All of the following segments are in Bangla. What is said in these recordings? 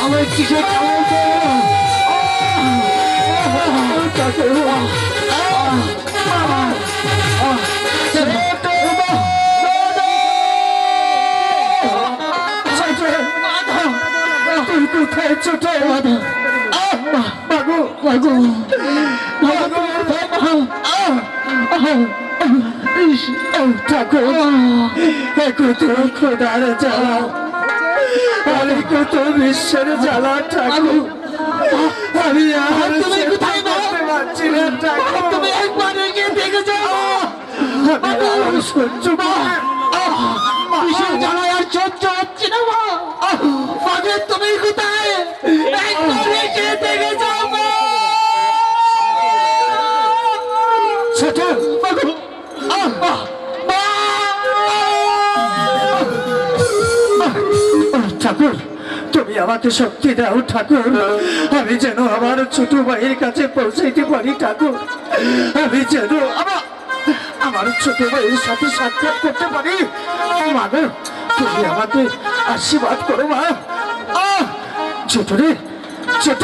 আমার কিসে কোথায় ছোট মাগো মাগো মাগো ঠাকুর কত খোদার জ্বালা আমি কত বিশ্বের জ্বালা ঠাকুর আমি আর তুমি কোথায় পারছি না ঠাকুর তুমি একবার এগিয়ে দেখে যাও সহ্য বিশ্বের জ্বালা আর সহ্য হচ্ছে না মাগে তুমি কোথায় একবার এগিয়ে দেখে যাও ছোট ঠাকুর তুমি আমাকে শক্তি দাও ঠাকুর আমি যেন আমার ছোট ভাইয়ের কাছে পৌঁছাইতে পারি ঠাকুর আমি যেন আমার ছোট ভাইয়ের সাথে সাক্ষাৎ করতে পারি মাগো তুমি আমাকে আশীর্বাদ করো মা ছোট রে ছোট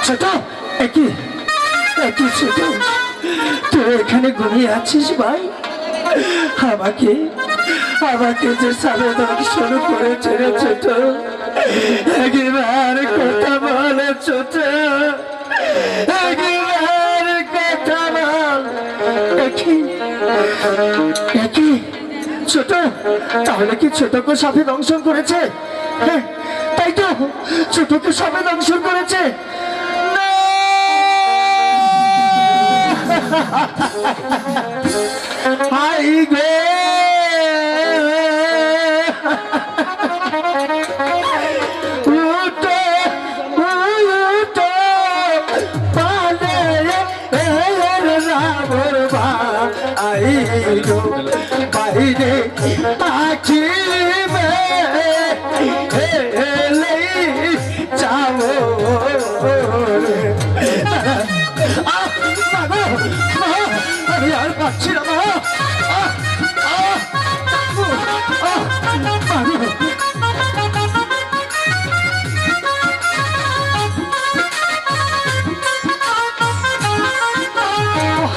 ছোট একই একই ছোট তুই এখানে ঘুমিয়ে আছিস ভাই আমাকে আমাকে যে সাবে দর্শন করেছে রে ছোট একবার কথা বলে ছোট একবার কথা বল একই ছোট তাহলে কি ছোটকে সাপে দংশন করেছে হ্যাঁ তাই তো ছোটকে সাপে দংশন করেছে হাই গে বাইরে পাখি যাও আমি আর পাচ্ছি না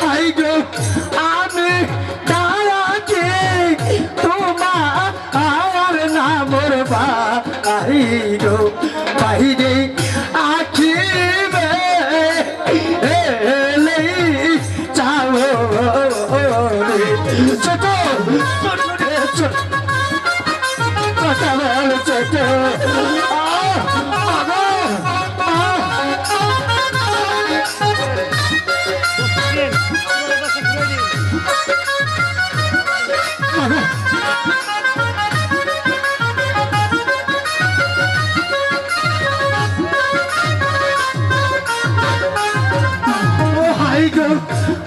হাই গো আমি তারাকে তোমার আর না মরবা আই গো বাইরে আখি ছোট কথা বল ছোট হাই গো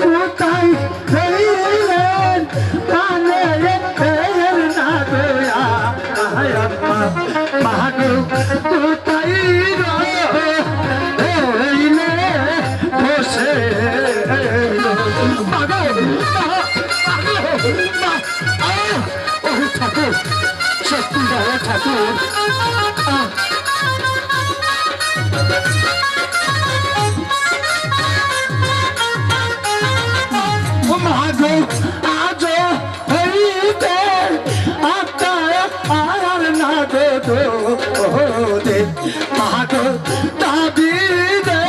কোথায় মাগো কোথায় বসে মাগো ঠাকুর সত্যি ঠাকুর মাগো আজ হইতে আর না দে দে মাগো দাবি দে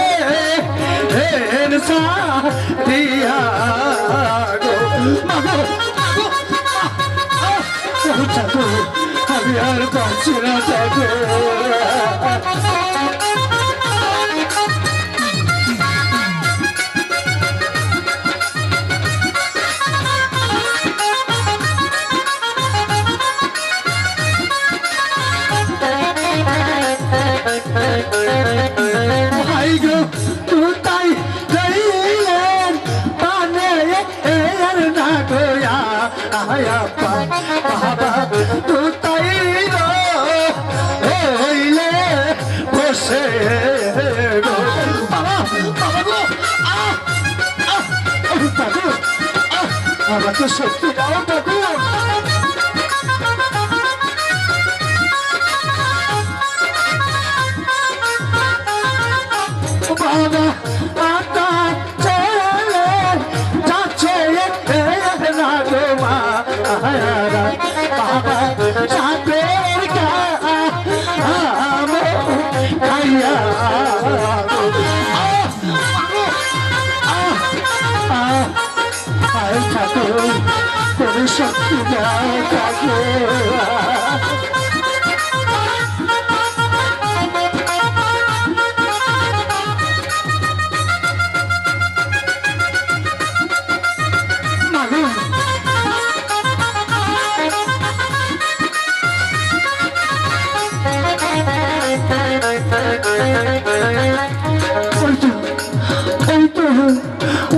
দিয়া গো মাগো ঠাকুর আমি আর পাচ্ছি না ঠাকুর ভাই গো তুই গইলেন পানে এর না গোয়া আয়া বাবা তুই হইলে বসে গো বাবা বাবা গো আমাকে শক্তি দাও ঠাকুর শক্তি দাও ঠাকুর।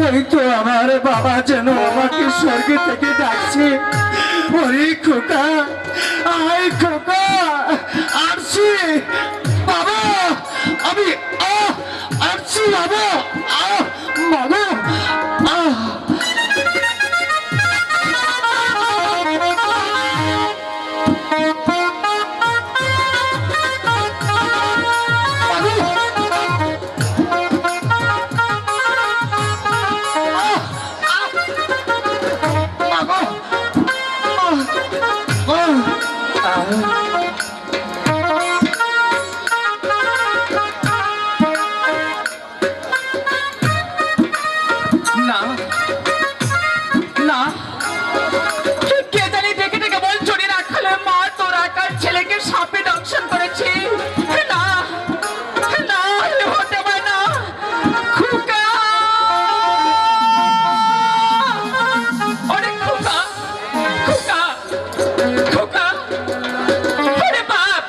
ওই তো আমার বাবা যেন আমাকে স্বর্গ থেকে ডাকছে, ওরে খোকা, আয় খোকা, আসছি বাবা, আমি আসছি বাবা, বাবা, না না, কে জানি ডেকে ডেকে বল চুরি রাখালে মা তোর একার ছেলেকে সাপে দংশন করেছে। না না, হতে পারে না। খোকা, ওরে খোকা, খোকা, খোকা, ওরে বাপ,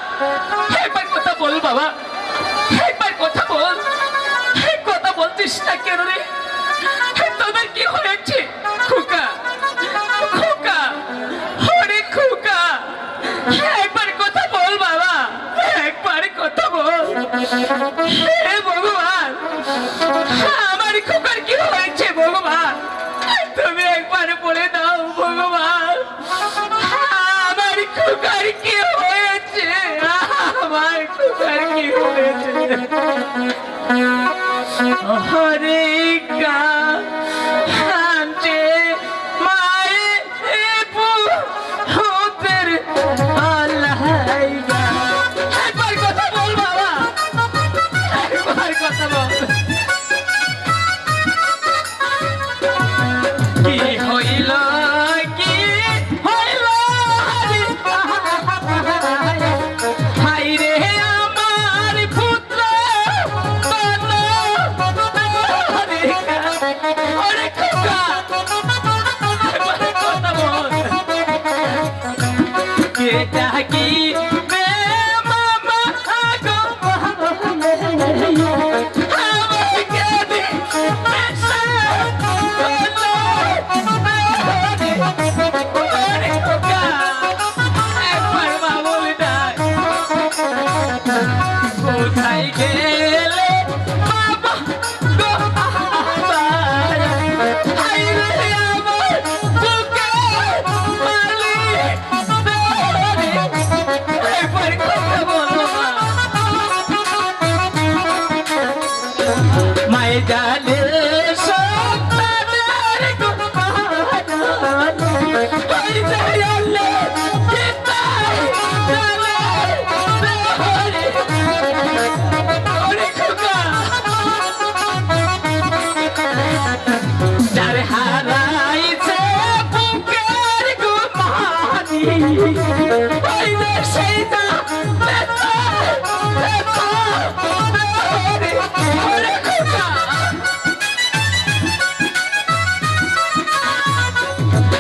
একবার কথা বল বাবা, একবার কথা বল। কথা বলছিস না কেন রে? তোদের কি হয়েছে খোকা? খোকা, ওরে খোকা, একবার কথা বল বাবা, একবার কথা বল। হে ভগবান, আমার খোকার কি হয়েছে ভগবান? তুমি একবার বলে দাও ভগবান, আমার খোকার কি হয়েছে? আমার খোকার কি হয়েছে? হরে গা কি হইল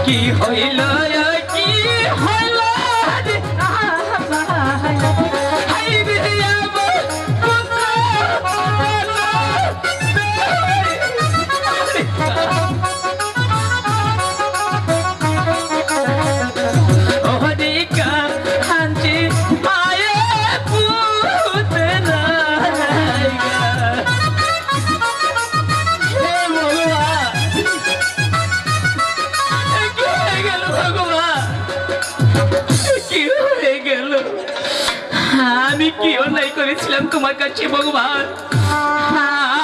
কি হইল আমি কি অন্যায় করেছিলাম তোমার কাছে ভগবান?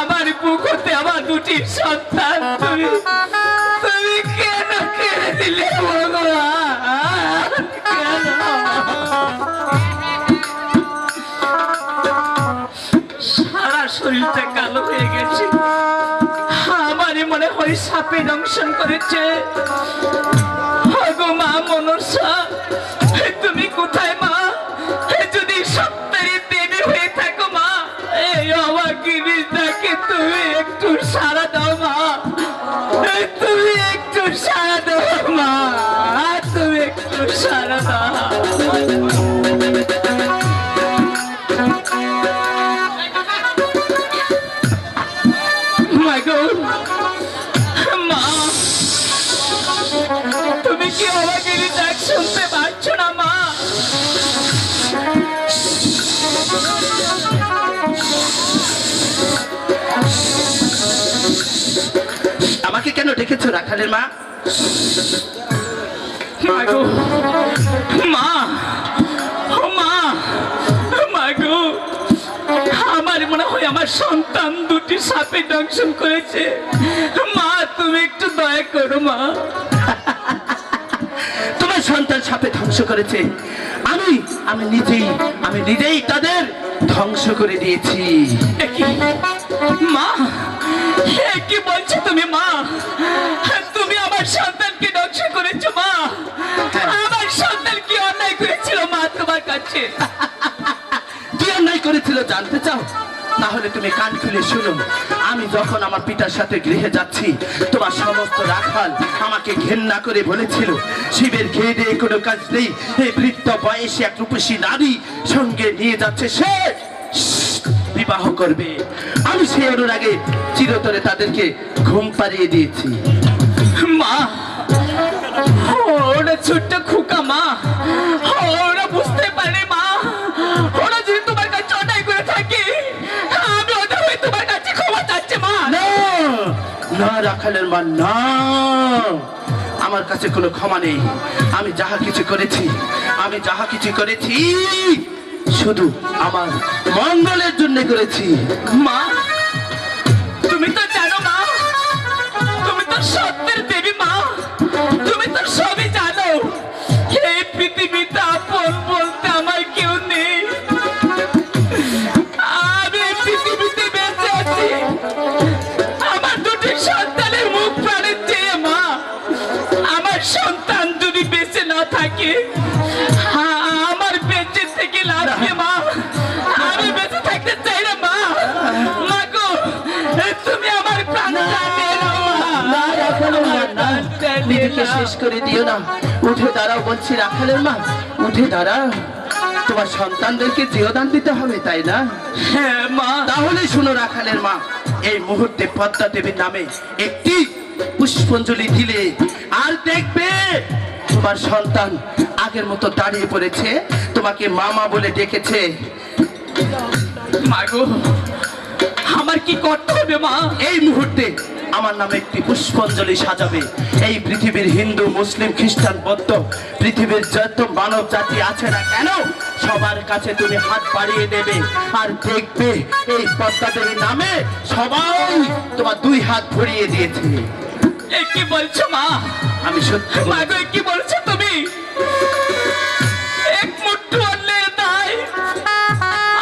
আমার বুক হতে আমার দুটি সন্তান তুমি তুমি কেন কেড়ে দিলে ভগবান? কেন? সারা শরীরটা কালো হয়ে গেছে, আমারই মনে হয় সাপে দংশন করেছে। ভগবান সমস্যা? তুমি কোথায় মা? যদি সত্যি দেবী হয়ে থাকো মা, এই অবাগিনীটাকে তুমি একটু সাড়া দাও মা, তুমি একটু সাড়া দাও মা, তুমি একটু সাড়া দাও। মাগো, মা, তুমি কি অবাগিনী ডাক শুনতে পাচ্ছ না মা? আমাকে কেন ডেকেছো রাখালের মা? মাগো, মা, ও মা, মাগো, আমার মনে হয় আমার সন্তান দুটি সাপে দংশন করেছে। মা, তুমি একটু দয়া করো মা। তোমার সন্তান সাপে ধ্বংস করেছে? আমি নিজেই তাদের ধ্বংস করে দিয়েছি। মা, কি বলছো তুমি মা? তুমি আমার সন্তানকে ধ্বংস করেছো মা? আমার সন্তান কি অন্যায় করেছিল মা তোমার কাছে? কি অন্যায় করেছিল জানতে চাও? তাহলে তুমি কান খুলে শুনো। আমি যখন আমার পিতার সাথে গৃহে যাচ্ছি, তোমার সমস্ত রাখাল আমাকে ঘেন্না করে বলেছিল, শিবের খেয়ে দিয়ে কোনো কাজ নেই, এই বৃদ্ধ বয়সে এক রূপসী নারী সঙ্গে নিয়ে যাচ্ছে, সে বিবাহ করবে। আমি সেই অনুরাগে চিরতরে তাদেরকে ঘুম পাড়িয়ে দিয়েছি। মা, ওরা ছোট্ট খোকা মা, ওরা বুঝতে পারে মা, ওরা যদি তোমার কাছে অন্যায় করে থাকে, আমি ওদের হয়ে তোমার কাছে ক্ষমা চাচ্ছি মা। না না রাখালের মা, না, আমার কাছে কোনো ক্ষমা নেই। আমি যাহা কিছু করেছি শুধু আমার মঙ্গলের জন্য করেছি। মা, তুমি তো জানো মা, তুমি তো সত্যের দেবী মা, তুমি তো সবই জানো। এই পৃথিবীতে আপন বলতে আমার কেউ নেই। আমি এই পৃথিবীতে বেঁচে আছি আমার দুটি সন্তানের মুখ প্রাণের চেয়ে মা। আমার সন্তান যদি বেঁচে না থাকে, আমার বেঁচে থেকে লাগবে মা। আমি বেঁচে থাকতে চাই না মা। মা গো, তুমি আমার প্রাণটা নিয়ে নাও মা। নিজেকে শেষ করে দিও না। উঠে দাঁড়াও বলছি রাখালের মা, উঠে দাঁড়াও। তোমার সন্তানদেরকে জীবদান দিতে হবে, তাই না? হ্যাঁ মা। তাহলে শুনো রাখালের মা, এই মুহূর্তে পদ্মা দেবীর নামে একটি পুষ্পাঞ্জলি দিলে আর দেখবে তোমার সন্তান আগের মতো দাঁড়িয়ে পড়েছে, তোমাকে মামা বলে ডেকেছে। মাগো, আমার কি করতে হবে মা? এই মুহূর্তে আমার নামে একটি পুষ্পাঞ্জলি সাজাবে। এই পৃথিবীর হিন্দু, মুসলিম, খ্রিস্টান, বৌদ্ধ, পৃথিবীর যত মানব জাতি আছে না কেন, সবার কাছে তুমি হাত বাড়িয়ে দেবে আর দেখবে এই পদ্মা দেবীর নামে সবাই তোমার দুই হাত ভরিয়ে দিয়েছে। কি বলছো মা? আমি সত্যি বলছি। মাগো, কি বলছো তুমি? এক মুঠো অন্যের দায়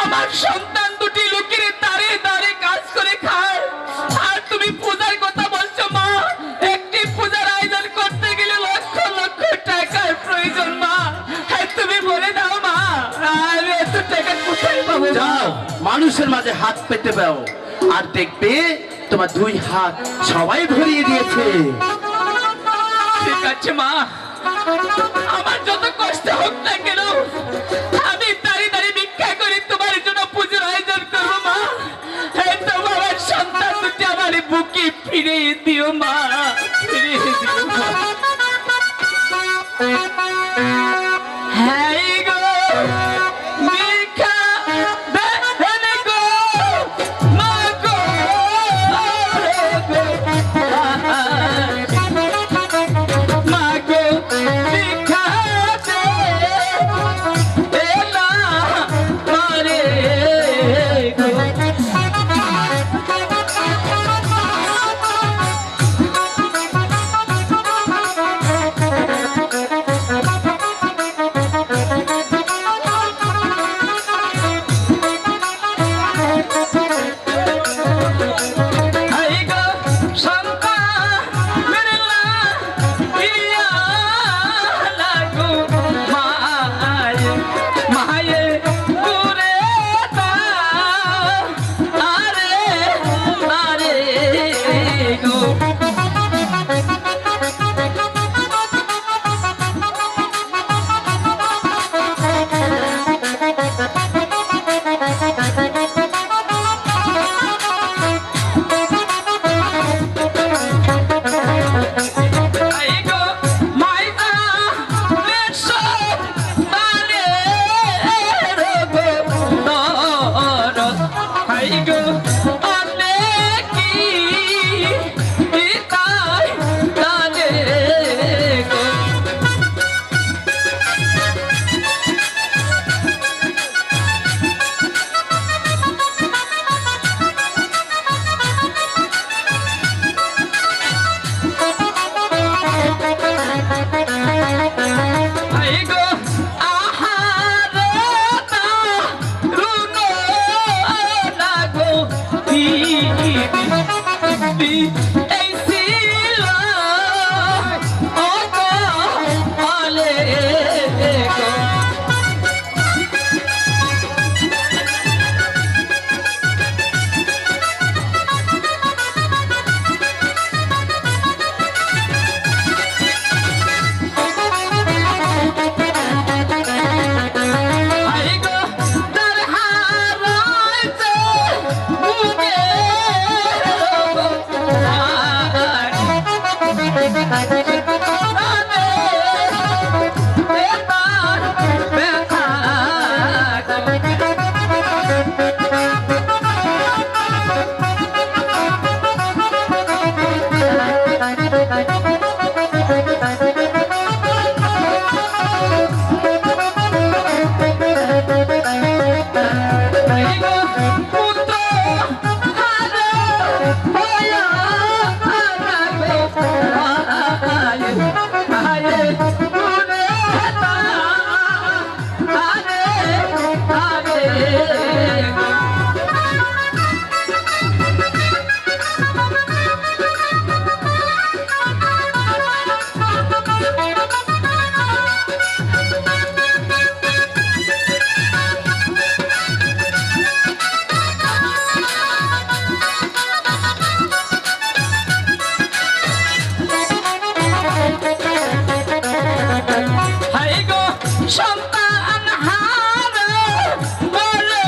আমার সন্তান দুটি লোকের দাঁড়ে দাঁড়ে কাজ করে খায়, আর তুমি পূজার কথা বলছো মা? একটি পূজার আয়োজন করতে গেলে লক্ষ লক্ষ টাকার প্রয়োজন মা। তুমি বলে দাও মা, আমি এত টাকা কোথায় পাবো? যাও মানুষের মাঝে হাত পেতে দাও আর দেখবে তোমার দুই হাত সবাই ভরিয়ে দিয়েছে। ঠিক আছে মা, আমার যত কষ্ট হোক না কেন, আমি দাঁড়িয়ে দাঁড়িয়ে ভিক্ষা করে তোমার জন্য পুজোর আয়োজন করবো মা। তোমার সন্তান দুটি আমার বুকে ফিরিয়ে দিও মা, ফিরিয়ে দিও মা। হ্যাঁ গো, ভিক্ষা দেন গো, মা গো, মাগো, ভিক্ষা দে না মারে গো। স্মৃতি এই ছিল ও গো বলে গো। হায় গো তার হারাইতে বুকে পুত্র হারা হইয়া হারাবে হায় হায় গুনে তা হারে হারে হায় গো সন্তান হারা বলো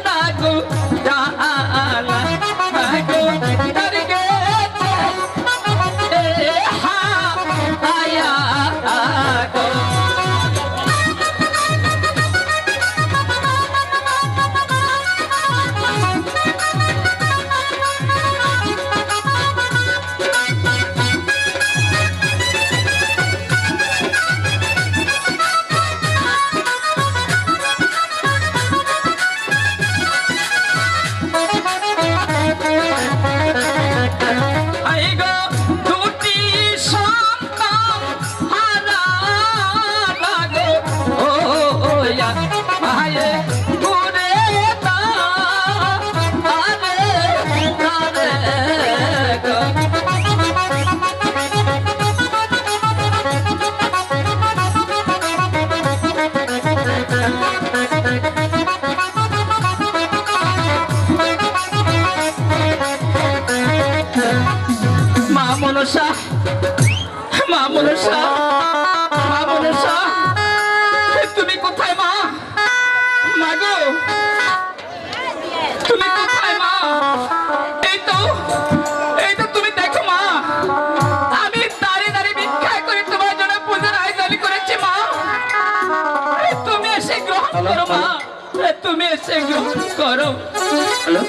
না গো জালা হায় গো তার গেছে হায়া গো। হায় গো দুটি সন্তান হারা লাগে ও ইয়া হায় গুরে তা হারে হারে গো। মা মনসা মা মনসা মা মনসা তুমি কোথায় মা মা গো তুমি কোথায় মা এই তো তুমি দেখো মা আমি দাঁড়িয়ে দাঁড়িয়ে ভিক্ষা করে তোমার জন্য পূজার আয়োজন করেছি মা তুমি এসে গ্রহণ করো মা তুমি এসে গ্রহণ করো। হ্যালো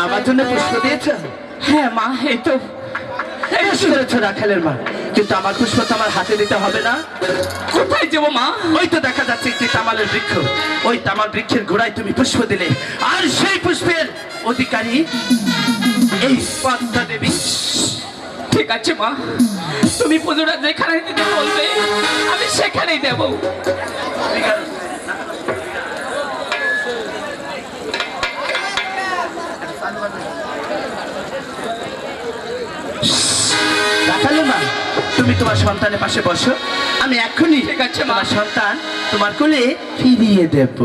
আমার জন্য পুষ্প দিয়েছ? হ্যাঁ মা এই তো এটা শুনেছ রাখালের মা, কিন্তু আমার পুষ্প তো আমার হাতে দিতে হবে না। কোথায় যাবো মা? ওই তো দেখা যাচ্ছে একটি তামালের বৃক্ষ, ওই তামাল বৃক্ষের গোড়ায় তুমি পুষ্প দিলে, আর সেই পুষ্পের অধিকারী এই পদ্মা দেবী। ঠিক আছে মা, তুমি পুজোটা যেখানে দিতে বলবে আমি সেখানেই দেবো। রাখালের মা, তুমি তোমার সন্তানের পাশে বসো, আমি এখনই ঠিক আছে মা। তোমার সন্তান তোমার কোলে ফিরিয়ে দেব।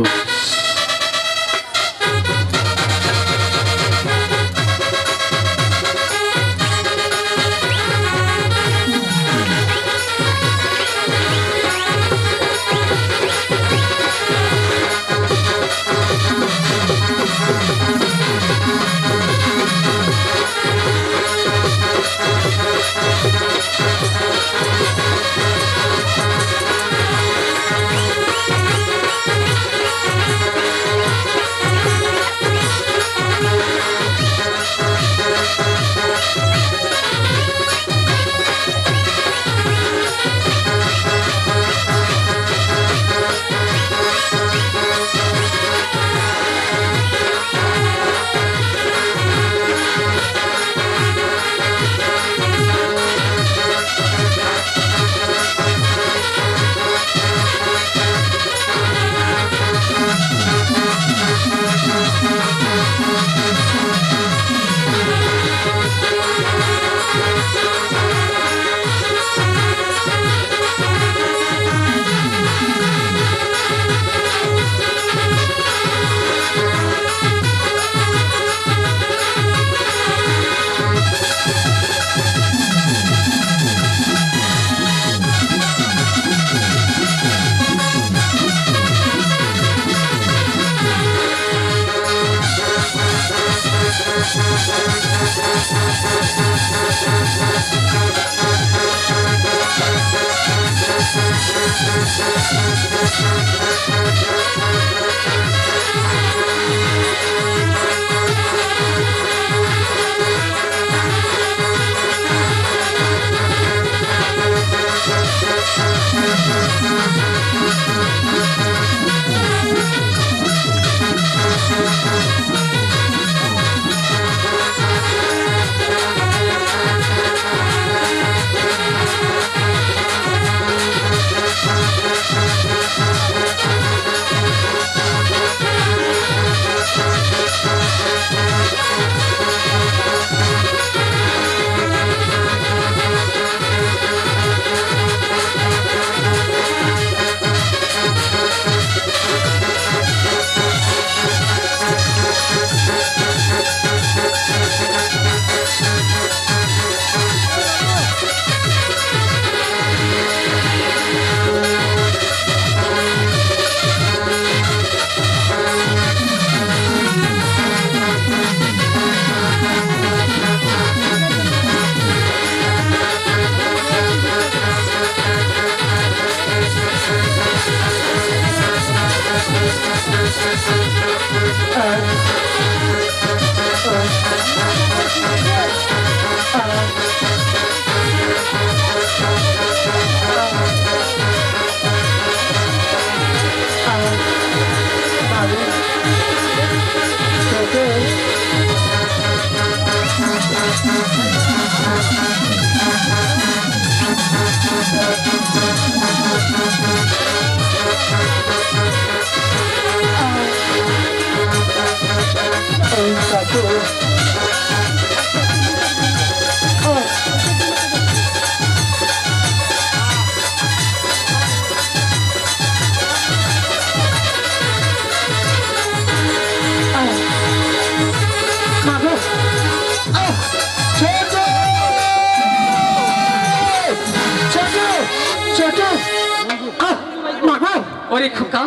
ওরে খোকা,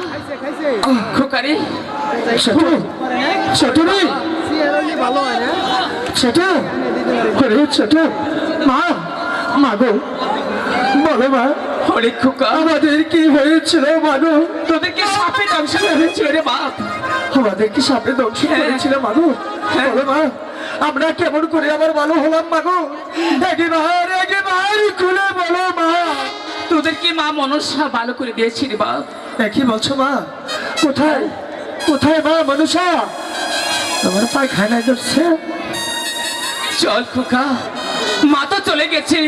খোকা রে, ছোট ছোট রে, ছোট ওরে ছোট মা, মা গো বলো মা, ওরে খোকা, আমাদের কি হয়েছিল মা গো? তোদেরকে সাপে দংশন করেছিল রে বাপ। আমাদের কি সাপে দংশন করেছিল মা গো? বলো মা, আমরা কেমন করে আবার ভালো হলাম মা গো? একবার খুলে বলো মা। তোদেরকে মা মনসা ভালো করে দিয়েছি রে বাপ। কি বলছো মা? কোথায় কোথায় মা মনুষা? তোমার পায়খানা করছে? চল খোকা, মা তো চলে গেছে,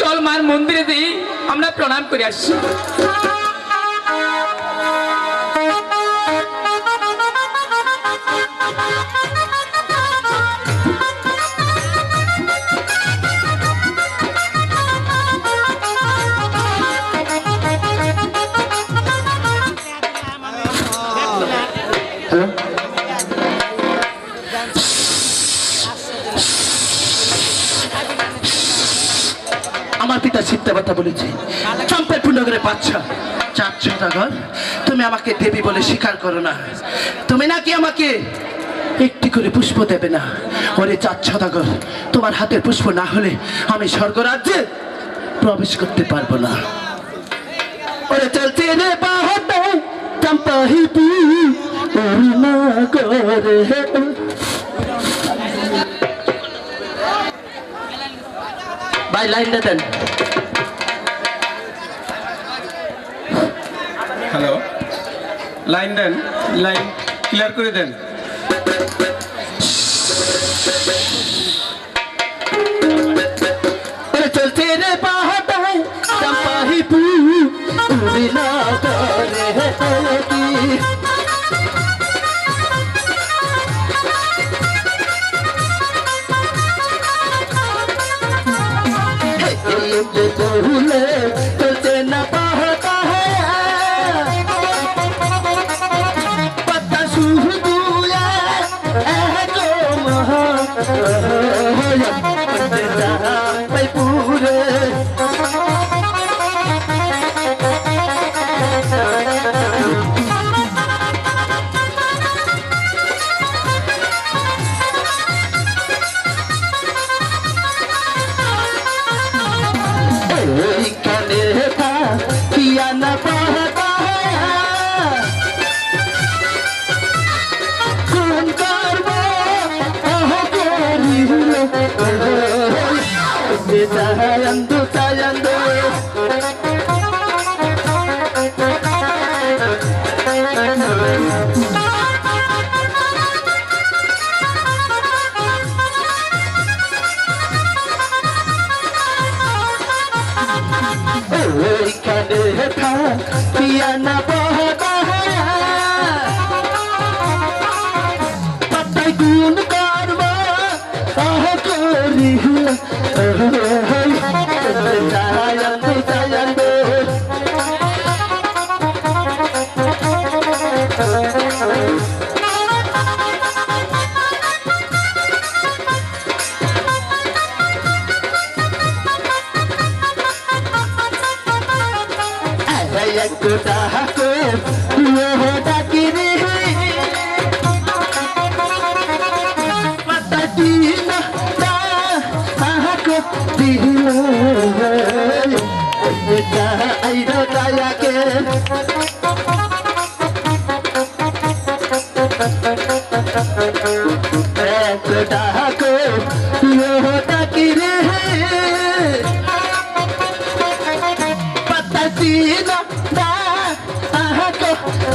চল মার মন্দিরে দিই আমরা প্রণাম করে আসছি। আমার পিতা সিদ্ধাবার্তা বলেছে, চম্পেরপুর নগরের বাচ্চা চাঁদ সদাগর, তুমি আমাকে দেবী বলে স্বীকার করো না। তুমি নাকি আমাকে একটি করে পুষ্প দেবে না। ওরে চাঁদ সদাগর, তোমার হাতের পুষ্প না হলে আমি স্বর্গরাজ্যে প্রবেশ করতে পারবো না। ওরে চলছে রে বাহাতে চম্পাহিতি না করে। ভাই লাইনটা দেন। হ্যালো, লাইন দেন, লাইন ক্লিয়ার করে দেন। চলছে রে পাহাড় চম্পাহি পু না করে ভুলে চলছে না পাহাড় পত্তা শুধু পুরে sayando sayando oi kade tha piana bahta hai patai gun karwa ah kori Kiri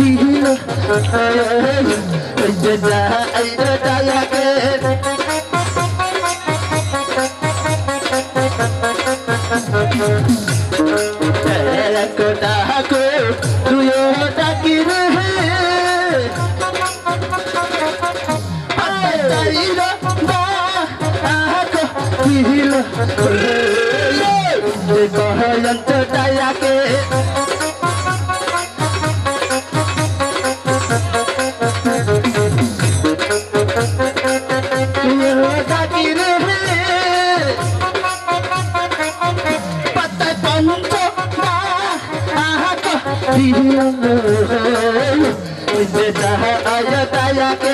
দিল যে যাই রে ডায়াকে এক ডাকো তুইও ডাকি রে যাইরা ডাকো দিল যে কহয়ন্ত ডায়াকে আয়াকে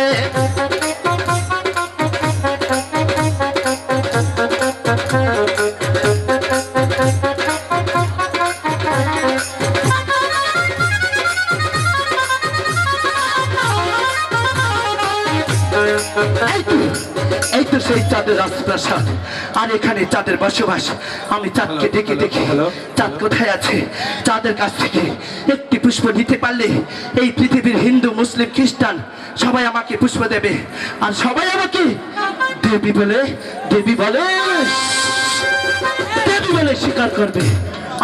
এই তো সেই চাঁদের রাজপ্রাসাদ আর এখানে চাঁদের বসবাস আমি চাঁদকে ডেকে দেখি চাঁদ কোথায় আছে চাঁদের কাছ থেকে একটি পুষ্প নিতে পারলে এই পৃথিবীর হিন্দু মুসলিম খ্রিস্টান সবাই আমাকে পুষ্প দেবে আর সবাই আমাকে দেবী বলে দেবী বলে দেবী বলে স্বীকার করবে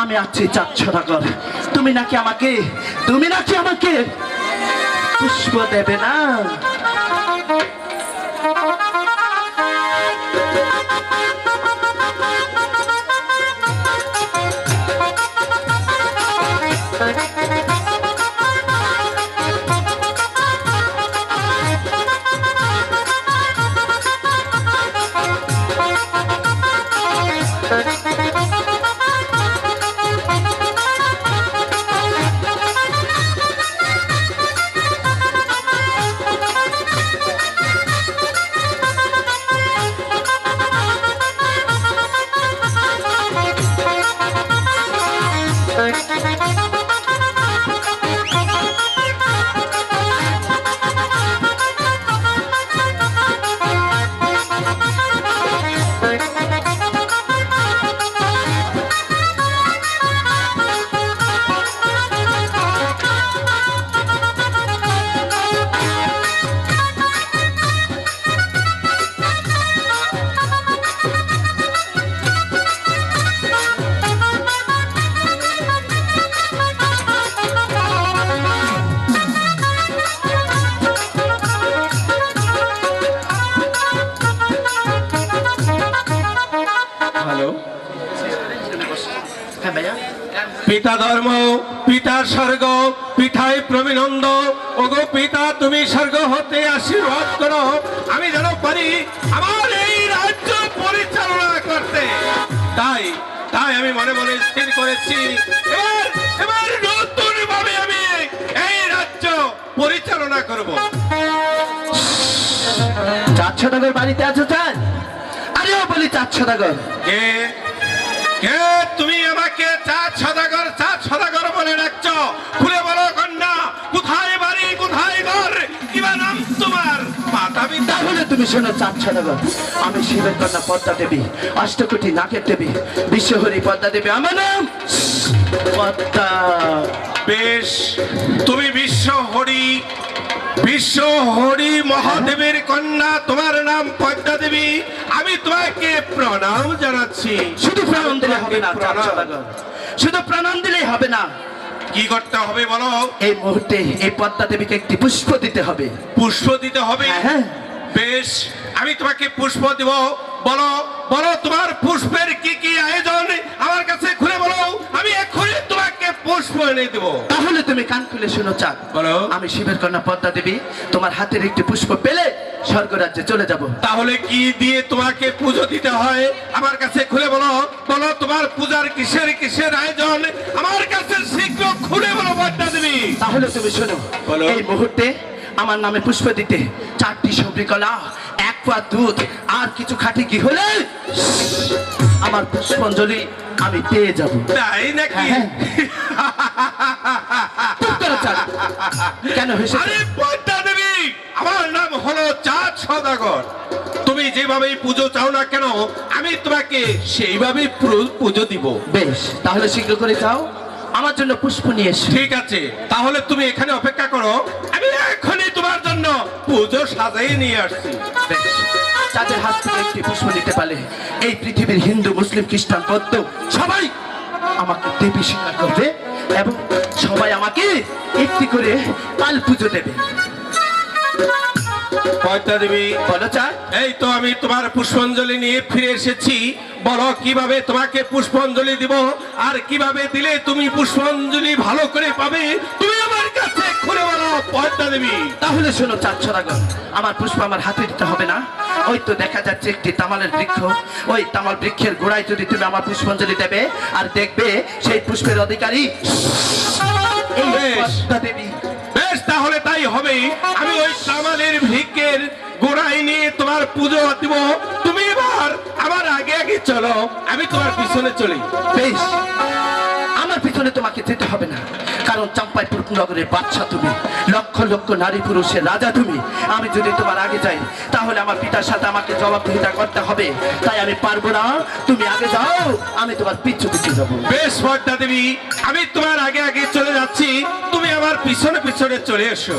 আমি আছি চাঁদ সদাগর তুমি নাকি আমাকে পুষ্প দেবে না হ্যালো হ্যাঁ ভাইয়া পিতা ধর্ম পিতার স্বর্গ পিঠায় প্রবিনন্দ ওগো পিতা তুমি স্বর্গ হতে আশীর্বাদ করো আমি যেন পারি আমার এই রাজ্য পরিচালনা করতে তাই তাই আমি মনে মনে স্থির করেছি এবার এবার নতুন ভাবে আমি এই রাজ্য পরিচালনা করব চাঁদ সদাগর বাড়িতে আছো চাঁদ আরেও বলি চাঁদ সদাগর কে কে তুমি আমাকে চাঁদ সদাগর বলে ডাকছো খুলে বলো কন্যা কোথায় বাড়ি কোথায় ঘর কিবা নাম তোমার মাতা পিতা তাহলে তুমি শোনো চাঁদ সদাগর আমি শিবের কন্যা পদ্মা দেবী অষ্টকোটি নাকের দেবী বিশ্বহরি পদ্মা দেবী আমার নাম পদ্মা বেশ তুমি বিশ্ব হরি মহাদেবের কন্যা তোমার নাম পদ্মা দেবী আমি তোমাকে প্রণাম জানাচ্ছি শুধু প্রণাম দিলে হবে না চাঁদ সদাগর শুধু প্রণাম দিলেই হবে না কি করতে হবে বলো এই মুহূর্তে এই পদ্মা দেবীকে একটি পুষ্প দিতে হবে পুষ্প দিতে হবে হ্যাঁ বেশ আমি তোমাকে পুষ্প দিব বলো বলো তোমার পুষ্পের কি কি আয়োজন আমার কাছে খুলে বলো আমি এক্ষুনি তোমাকে পুষ্প এনে দেবো তাহলে তুমি কান খুলে শোনো চাঁদ বলো আমি শিবের কন্যা পদ্মা দেবী তোমার হাতের একটি পুষ্প পেলে স্বর্গরাজ্যে চলে যাব তাহলে কি দিয়ে তোমাকে পুজো দিতে হয় আমার কাছে খুলে বলো বলো তোমার পূজার কিসের কিসের আয়োজন আমার কাছে শীঘ্র খুলে বলো পদ্মা দেবী তাহলে তুমি শোনো বলো। এই মুহূর্তে আমার নামে পুষ্প দিতে 4টি সবরি কলা 1 পা দুধ আর কিছু খাঁটি ঘি হলে আমার পুষ্পাঞ্জলি আমি পেয়ে যাব তাই নাকি হ্যাঁ, চুপ করো চাঁদ। কেন হেসে আরে পদ্মা দেবী আমার নাম হলো চাঁদ সদাগর তুমি যেভাবে পুজো চাও না কেন আমি তোমাকে সেইভাবে পুজো দিব বেশ তাহলে শীঘ্র করে যাও আমার জন্য পুষ্প নিয়ে এসো। ঠিক আছে, তাহলে তুমি এখানে অপেক্ষা করো, আমি এখনই তোমার জন্য পুজো সাজিয়ে নিয়ে আসছি। বেশ, যাদের হাত থেকে একটি পুষ্প নিতে পারলে এই পৃথিবীর হিন্দু মুসলিম খ্রিস্টান বৌদ্ধ সবাই আমাকে দেবী স্বীকার করবে এবং সবাই আমাকে একটি করে পাল পুজো দেবে। পয়তা দেবী, বলো চাঁদ। এই তো আমি তোমার পুষ্পাঞ্জলি নিয়ে ফিরে এসেছি। বলো কিভাবে তোমাকে পুষ্পাঞ্জলি দিব, আর কিভাবে দিলে তুমি পুষ্পাঞ্জলি ভালো করে পাবে, তুমি আমার কাছে খুলে বলো পয়তা দেবী। তাহলে শোনো চাঁদ ছড়াগণ, আমার পুষ্প আমার হাতে দিতে হবে না। ওই তো দেখা যাচ্ছে একটি তামালের বৃক্ষ, ওই তামাল বৃক্ষের গোড়ায় যদি তুমি আমার পুষ্পাঞ্জলি দেবে আর দেখবে সেই পুষ্পের অধিকারী এই বেশ। পদ্মা দেবী। বেশ, তাহলে তাই হবে। আমি ওই তামালের ভিক্ষের গোড়ায় নিয়ে তোমার পুজো দিব। তুমি এবার আমার আগে আগে চলো, আমি তোমার পিছনে চলি। বেশ, আমার পিছনে তোমাকে যেতে হবে না, কারণ চাম্পাইপুর নগরের বাদশা তুমি, লক্ষ লক্ষ নারী পুরুষের রাজা তুমি। আমি যদি তোমার আগে যাই তাহলে আমার পিতার সাথে আমাকে জবাবদিহিতা করতে হবে, তাই আমি পারবো না। তুমি আগে যাও, আমি তোমার পিছু পিছু যাবো। বেশ পদ্মা দেবী, আমি তোমার আগে আগে চলে যাচ্ছি, তুমি আমার পিছনে পিছনে চলে এসো।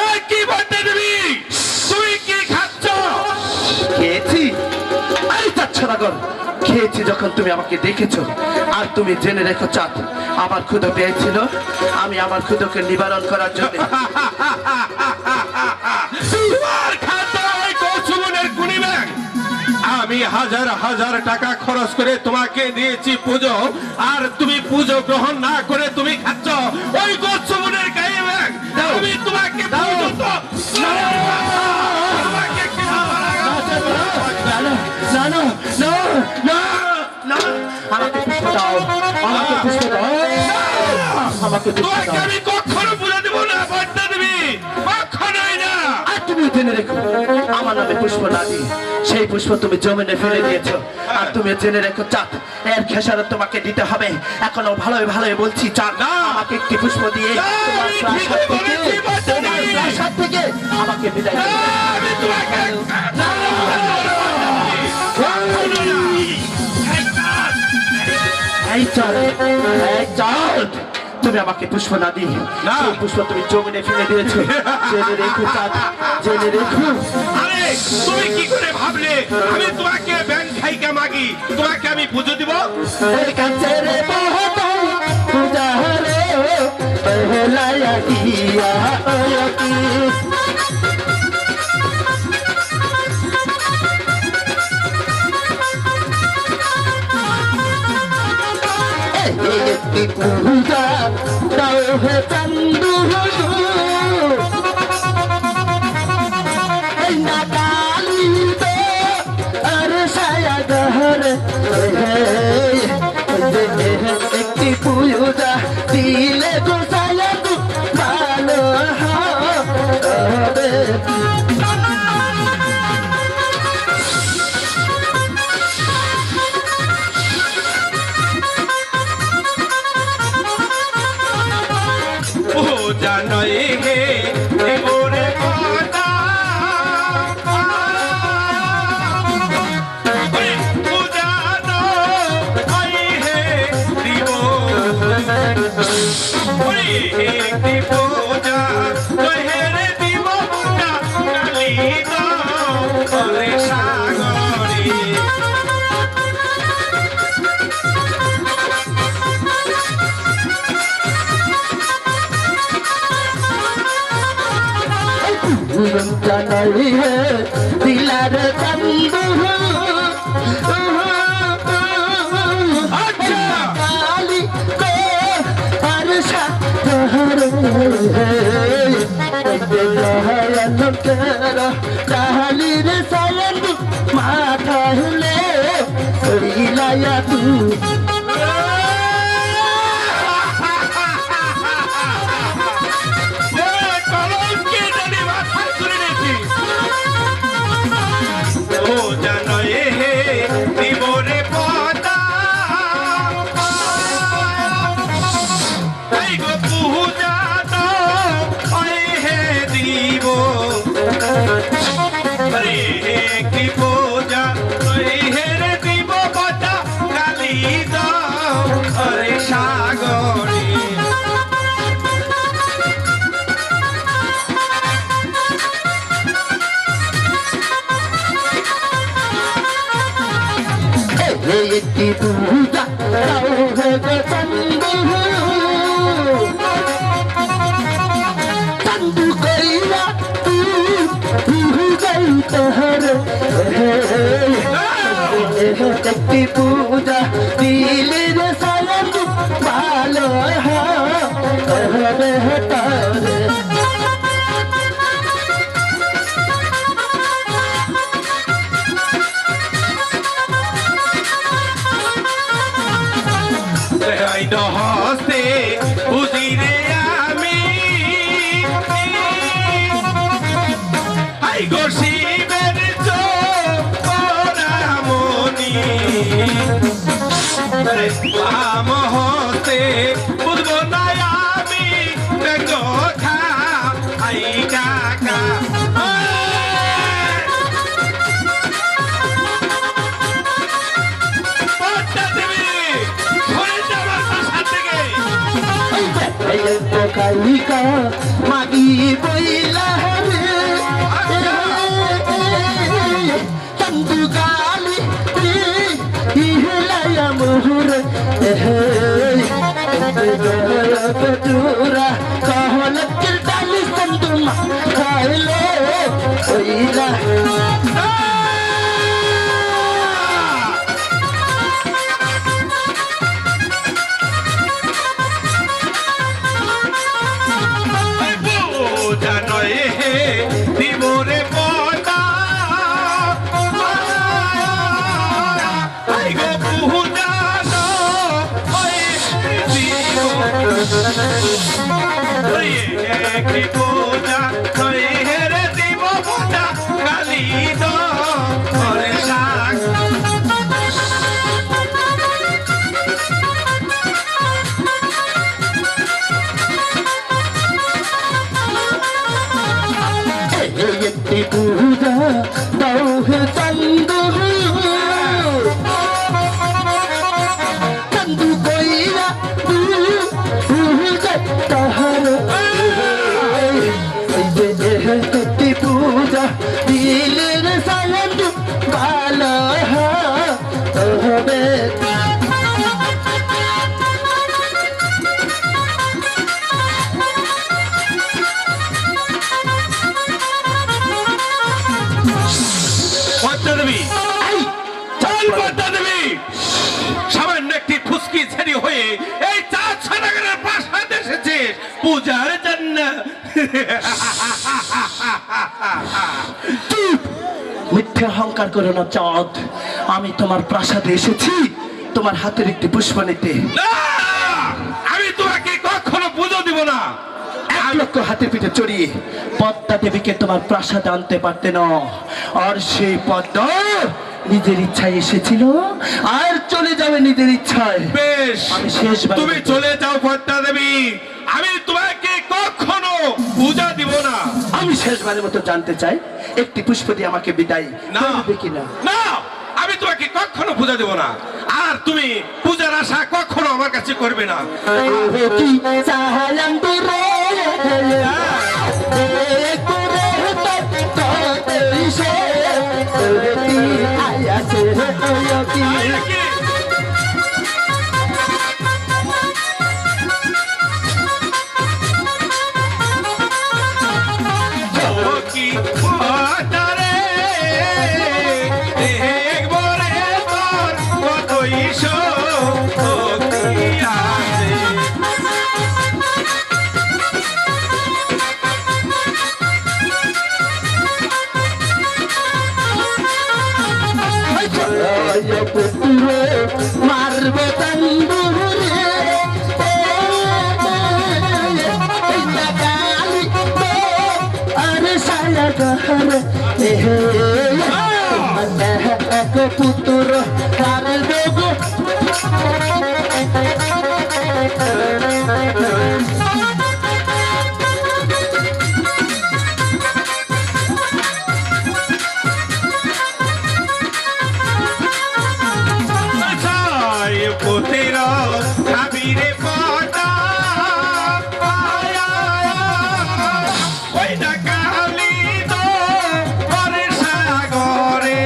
এই কি পদ্মা দেবী, তুমি কি খাচ্ছ? খেয়েছি, এই চাচ্ছরাগণ, খেয়েছি যখন তুমি আমাকে দেখেছো। আর তুমি জেনে রেখো চাঁদ, আমার ক্ষুধা পেয়েছিল, আমি আমার ক্ষুধাকে নিবারণ করার জন্য তোমার খাতা ওই কৌশলের গুণী ব্যাগ। আমি হাজার হাজার টাকা খরচ করে তোমাকে দিয়েছি পুজো, আর তুমি পুজো গ্রহণ না করে তুমি খাচ্ছ ওই কৌশলের গায়ে ব্যাগ। আমি তোমাকে পুজো তো তোমাকে কি না না না না না, আমাকে পুষ্প দাও, আমাকে পুষ্প দাও, আমাকে পুষ্প তোমাকে দাও। আমি কখনো পুজো দেব না পদ্মা দেবী, কখনোই না। আর তুমি জেনে রেখো, আমার নামে পুষ্প না দিয়ে সেই পুষ্প তুমি জমিনে ফেলে দিয়েছো। আর তুমি জেনে রেখো চাঁদ, এর খেসারত তোমাকে দিতে হবে। এখনো ভালোই ভালোই বলছি চাঁদ, না। আমাকে একটি পুষ্প দিয়ে না, তোমার আমি প্রাসাদ ঠিকই থেকে, বলেছি, বাচ্চা তোমার মেয়ে। প্রাসাদ থেকে আমাকে বিদায় দিতে হবে। আমি তোমাকে এই চাঁদ, এই চাঁদ, তুমি আমাকে পুষ্প না দিয়ে না। সেই পুষ্প তুমি জমিনে ফেলে দিয়েছো। জেনে রেখো চাঁদ, জেনে রেখো। আরে তুমি কি করে ভাবলে আমি তোমাকে ব্যাংক খাইকা মাগি, তোমাকে আমি পুজো দিব? এই কাছের বহতাই পূজা রে বেহলায়া দিয়া ওয়কি। এই একটি পূজা দাও হে চান্দু, এই না কালি তো আর সায়া গহরে একটি পূজা দিলে গোসাইয়া তু ভালো হবে। পূজা নয় হে মোরে কথা, ওই পূজা নয় হে দিব, ওই একটি পূজা নয় হে রে দিব মুন্ডা কালী দাও রে সাগরে। জানাই হে দিলার চান্দু, আচ্ছা। কালি কো আর সাগরে কালি রে সায়ন্দু মাথা হলে লায়া তু। কলঙ্কে জানি মাথায় তুলে নিয়েছি। ও জানো হে দিবরে পদা, এই গো পূজা তো ওই হে দিব, আরে একটি পূজা ওই হে রে দিব পদা একটি পূজা দাও হে গো চন্দু চন্দু কইরা তুই যাই তোহর একটি পূজা দিলে রে সালাম ভালো হবে তারে হস্তে বুঝিরে আমি আই গো শিবের চোরামণি আম হস্তে বুঝবো না আমি কথা আই কাকা কালিকা মাগি বইলা রে চন্দু গালি ইহলায়া মুহুর চুরা কহল ডালি চন্দু খাইলে বইলা দিবরে পদা আই গো পূজা কি পূজা হেরে দিব পূজা কালী দরে শাক একটি পূজা দাও হে চন্দু চন্দু কইরা তাহার একটি পূজা দিলে রে সালাম ভালো হবে সামান্য একটি ফুসকি ছেড়ি হয়ে এই চাঁদ সানাগরের প্রাসাদে এসেছে পূজার জন্য মিথ্যে অহংকার করো না চাঁদ, আমি তোমার প্রাসাদে এসেছি তোমার হাতের একটি পুষ্প নিতে। না, আমি তোমাকে কখনো পুজো দিব না। 1 লক্ষ হাতে পিঠে চড়িয়ে পদ্মা দেবীকে তোমার প্রাসাদে আনতে পারতে না, আর সেই পদ্মা নিজের ইচ্ছায় এসেছিল আর চলে যাবে নিজের ইচ্ছায়। বেশ, আমি শেষবার তুমি চলে যাও পদ্মা দেবী, আমি তোমাকে কখনো পূজা দিব না। আমি শেষবারের মতো জানতে চাই একটি পুষ্প দিয়ে আমাকে বিদায় করবে কিনা। না, আমি তোমাকে কখনো পূজা দেব না, আর তুমি পূজার আশা কখনো আমার কাছে করবে না। কি সালাম দূরে মারবে তন্দুরে আরে সালা গহর এক পুত্র কার দেবো পুতেরা ভাবিরে পদা ওই না কালি তো পরে সাগরে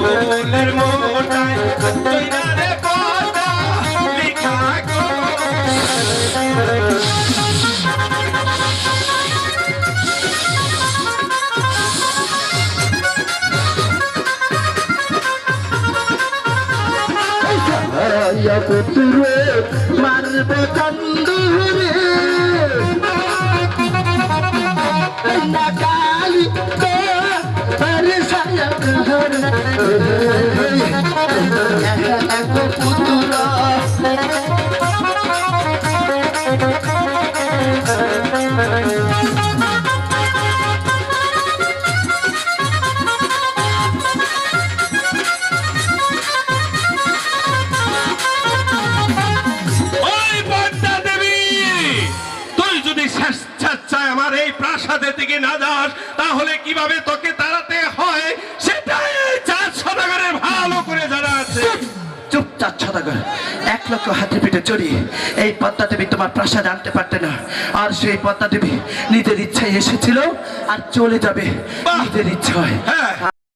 ফুলের মোটায় তৈরারে কথা লিখা গো মারবে কান্দুরে না কালি আরে সায়া এক পুতুরা ওই পদ্মা দেবী তুই যদি স্বেচ্ছায় আমার এই প্রাসাদের দিকে না যাস তাহলে কিভাবে তোকে তাড়াতে হয় সেটাই এই 4 সদাগরের ভালো করে জানা আছে। চুপচাপ সদাগর 1 লক্ষ হাতে পিঠে চড়িয়ে এই পদ্মা দেবী তোমার প্রাসাদ আনতে পারতে না আর সেই পদ্মা দেবী নিজের ইচ্ছায় এসেছিল আর চলে যাবে বাহ! নিজের ইচ্ছায় হ্যাঁ